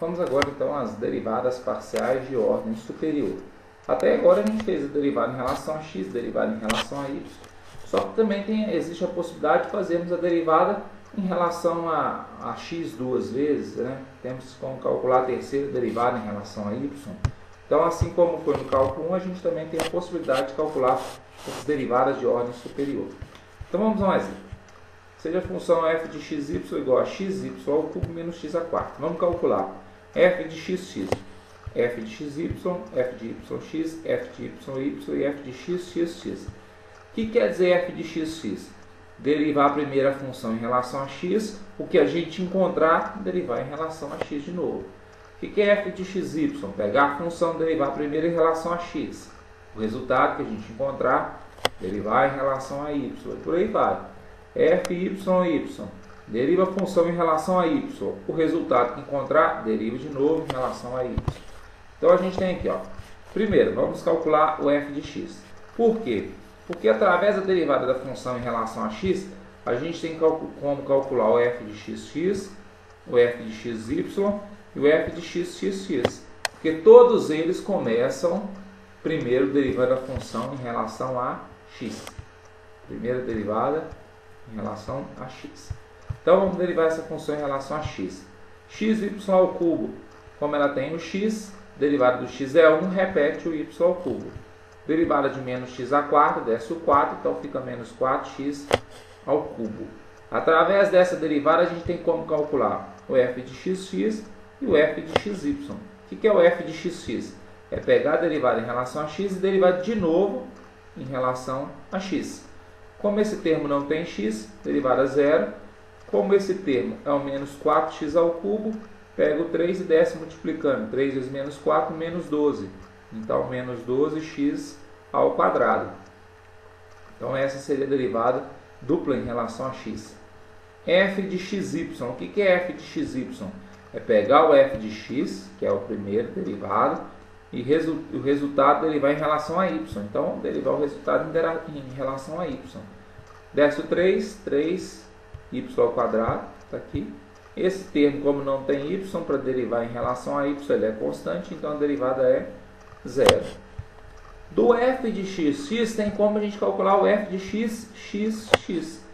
Vamos agora então às derivadas parciais de ordem superior. Até agora a gente fez a derivada em relação a x, derivada em relação a y. Só que também existe a possibilidade de fazermos a derivada em relação a x duas vezes, né? Temos como calcular a terceira derivada em relação a y. Então, assim como foi no cálculo 1, a gente também tem a possibilidade de calcular as derivadas de ordem superior. Então vamos a um exemplo. Seja a função f de xy igual a xy ao cubo menos x a quarto. Vamos calcular f de xx, f de xy, f de yx, f de yy e f de xxx. O que quer dizer f de xx? Derivar a primeira função em relação a x, o que a gente encontrar, derivar em relação a x de novo. O que é f de xy? Pegar a função, derivar a primeira em relação a x. O resultado que a gente encontrar, derivar em relação a y. Por aí vai. f, y, deriva a função em relação a y. O resultado que encontrar, deriva de novo em relação a y. Então a gente tem aqui, ó. Primeiro, vamos calcular o f de x. Por quê? Porque através da derivada da função em relação a x, a gente tem como calcular o f de xx, o f de xy e o f de xxx. Porque todos eles começam primeiro derivando a função em relação a x. Primeira derivada em relação a x. Então vamos derivar essa função em relação a x. xy ao cubo, como ela tem o x, derivada do x é 1, repete o y ao cubo. Derivada de menos x a quarto, desce o 4, então fica menos 4x ao cubo. Através dessa derivada a gente tem como calcular o f de xx e o f de xy. O que é o f de xx? É pegar a derivada em relação a x e derivar de novo em relação a x. Como esse termo não tem x, derivada zero. Como esse termo é o menos 4x ao cubo, pega o 3 e desce multiplicando. 3 vezes menos 4, menos 12. Então, menos 12x ao quadrado. Então, essa seria a derivada dupla em relação a x. f de xy. O que é f de xy? É pegar o f de x, que é o primeiro derivado, e o resultado derivar em relação a y. Então, derivar o resultado em relação a y. Desce o 3, 3y ao quadrado, está aqui. Esse termo, como não tem y, para derivar em relação a y, ele é constante, então a derivada é zero. Do f de xx, tem como a gente calcular o f de xx,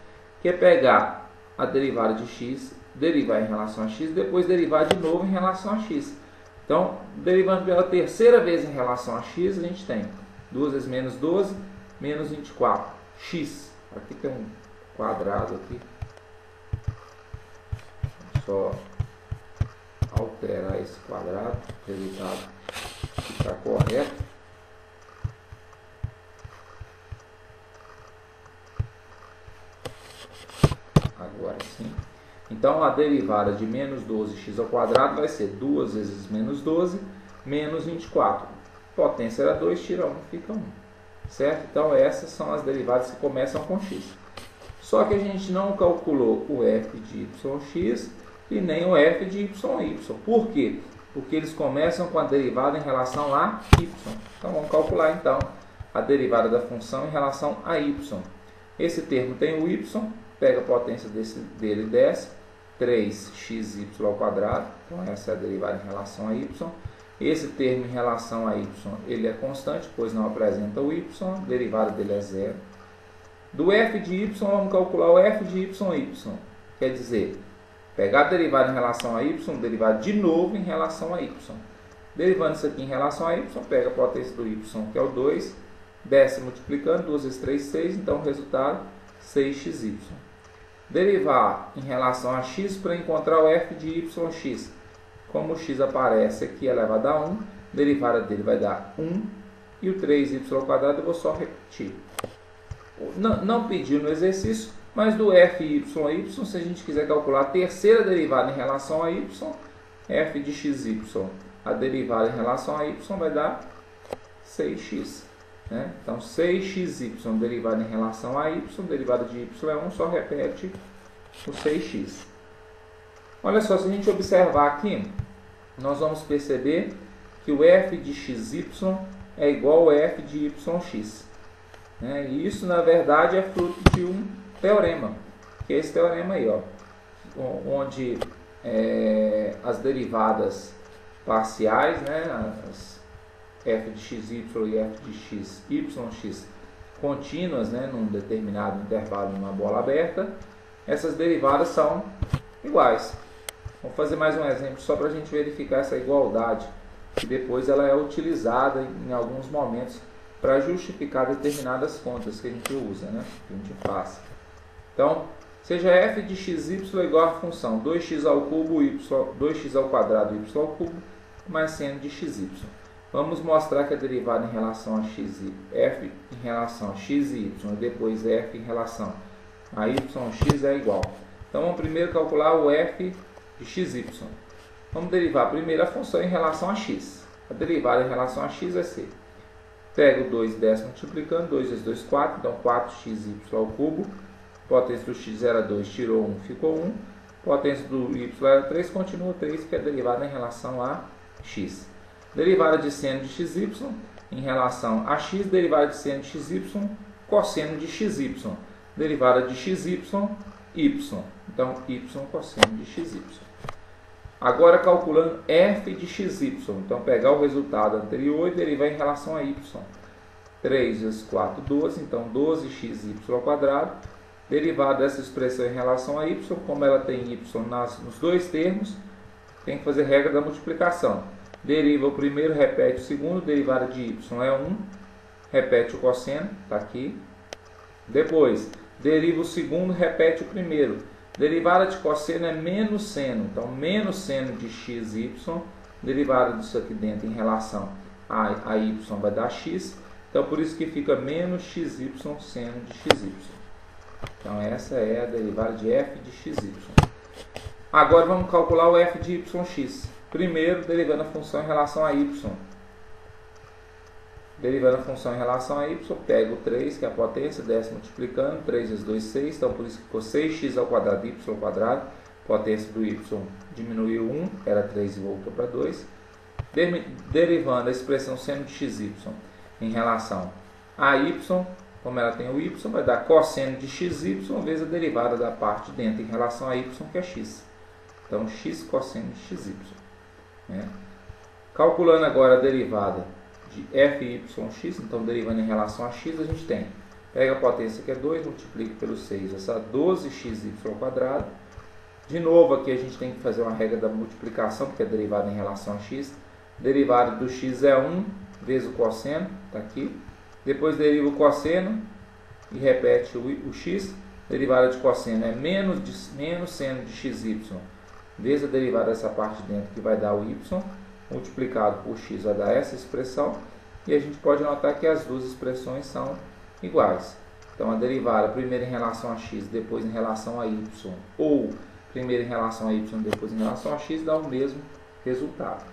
que é pegar a derivada de x, derivar em relação a x, depois derivar de novo em relação a x. Então, derivando pela terceira vez em relação a x, a gente tem 2 vezes menos 12, menos 24, x. Aqui tem um quadrado aqui. Só alterar esse quadrado, o resultado ficar correto. Agora sim. Então, a derivada de menos 12x ao quadrado vai ser 2 vezes menos 12, menos 24. Potência era 2, tira 1, fica 1. Certo? Então, essas são as derivadas que começam com x. Só que a gente não calculou o f de yx e nem o f de y. Por quê? Porque eles começam com a derivada em relação a y. Então, vamos calcular, então, a derivada da função em relação a y. Esse termo tem o y, pega a potência dele e desce. 3xy ao quadrado, então essa é a derivada em relação a y. Esse termo em relação a y, ele é constante, pois não apresenta o y, a derivada dele é zero. Do f de y, vamos calcular o f de y. Quer dizer, pegar a derivada em relação a y, derivar de novo em relação a y. Derivando isso aqui em relação a y, pega a potência do y, que é o 2, desce multiplicando, 2 vezes 3, 6, então o resultado 6xy. Derivar em relação a x para encontrar o f de yx. Como o x aparece aqui elevado a 1, derivada dele vai dar 1, e o 3y ao quadrado eu vou só repetir. Não pediu no exercício, mas do f y, se a gente quiser calcular a terceira derivada em relação a y, f de xy, a derivada em relação a y vai dar 6x. Né? Então, 6xy derivada em relação a y, derivada de y é 1, só repete o 6x. Olha só, se a gente observar aqui, nós vamos perceber que o f de xy é igual ao f de yx. Né? E isso, na verdade, é fruto de um teorema, que é esse teorema aí, ó, onde as derivadas parciais, né, as f de xy e f de x contínuas, né, num determinado intervalo numa bola aberta, essas derivadas são iguais. Vamos fazer mais um exemplo só para a gente verificar essa igualdade, que depois ela é utilizada em alguns momentos para justificar determinadas contas que a gente usa, né, que a gente faz. Então, seja f de xy igual à função 2x ao cubo, 2x ao quadrado, y ao cubo, mais seno de xy. Vamos mostrar que a derivada em relação a x, f em relação a x e y, e depois f em relação a y, x é igual. Então, vamos primeiro calcular o f de xy. Vamos derivar primeiro a função em relação a x. A derivada em relação a x vai ser, pego 2 e desce multiplicando, 2 vezes 2, 4, então 4xy ao cubo, potência do x era 2, tirou 1, ficou 1, potência do y era 3, continua 3, que é a derivada em relação a x. Derivada de seno de xy em relação a x, derivada de seno de xy, cosseno de xy. Derivada de xy, y. Então, y cosseno de xy. Agora, calculando f de xy. Então, pegar o resultado anterior e derivar em relação a y. 3 vezes 4, 12. Então, 12xy ao quadrado. Derivada dessa expressão em relação a y, como ela tem y nos dois termos, tem que fazer regra da multiplicação. Deriva o primeiro, repete o segundo, derivada de y é 1, repete o cosseno, está aqui. Depois, deriva o segundo, repete o primeiro. Derivada de cosseno é menos seno, então menos seno de xy, derivada disso aqui dentro em relação a y vai dar x, então por isso que fica menos xy seno de xy. Então essa é a derivada de f de xy. Agora vamos calcular o f de yx. Primeiro, derivando a função em relação a y. Derivando a função em relação a y, pego o 3, que é a potência, desce multiplicando, 3 vezes 2, 6, então por isso que ficou 6x ao quadrado, y ao quadrado, potência do y diminuiu 1, era 3 e voltou para 2. Derivando a expressão seno de xy em relação a y, como ela tem o y, vai dar cosseno de xy vezes a derivada da parte de dentro em relação a y, que é x. Então, x cosseno de xy. Calculando agora a derivada de fyx, então derivando em relação a x, a gente tem, pega a potência que é 2, multiplica pelo 6, essa 12xy ao quadrado. De novo aqui a gente tem que fazer uma regra da multiplicação, porque é derivada em relação a x. Derivada do x é 1 vezes o cosseno, está aqui. Depois deriva o cosseno e repete o x. Derivada de cosseno é menos seno de xy vezes a derivada dessa parte de dentro, que vai dar o y, multiplicado por x vai dar essa expressão. E a gente pode notar que as duas expressões são iguais. Então a derivada primeiro em relação a x, depois em relação a y, ou primeiro em relação a y, depois em relação a x, dá o mesmo resultado.